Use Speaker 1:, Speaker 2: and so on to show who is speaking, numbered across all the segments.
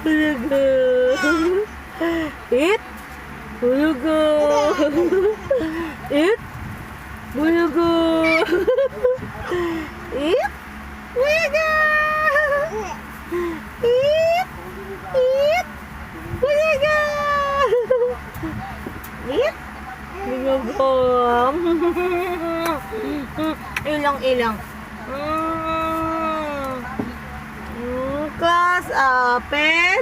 Speaker 1: Bulaga. Eat. Bulaga. Eat. Bulaga. Eat. Bulaga. Eat. Eat. Bulaga. Eat. Bulaga. Ilang. Class open.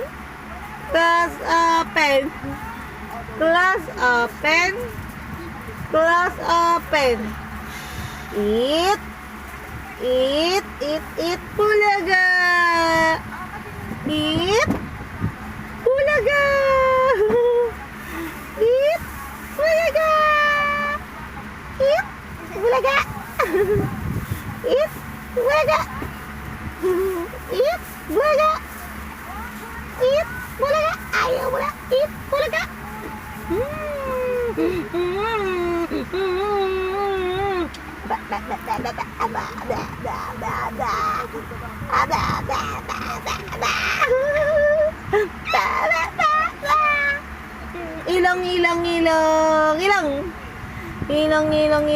Speaker 1: Class open. Class open. Class open. Eat. Eat. Eat. Eat. Bulaga. Eat. Bulaga. Eat. Bulaga. Eat. Bulaga. Eat. Bulaga. Eat. Bulaga. Eat. Bulaga. Ayaw mo na. Eat. Bulaga.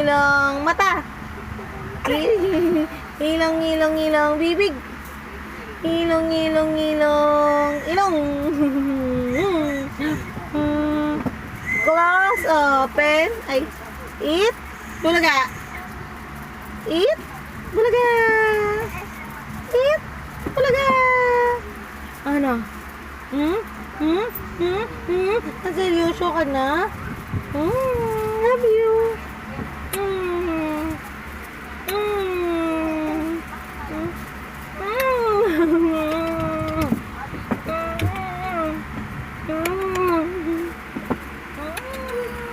Speaker 1: Ilang mata. Ilang bibig. Ilong. Close open. Ay, eat. Bulaga. Eat. Bulaga. Eat. Bulaga. Ano? Seryoso ka na? Love you.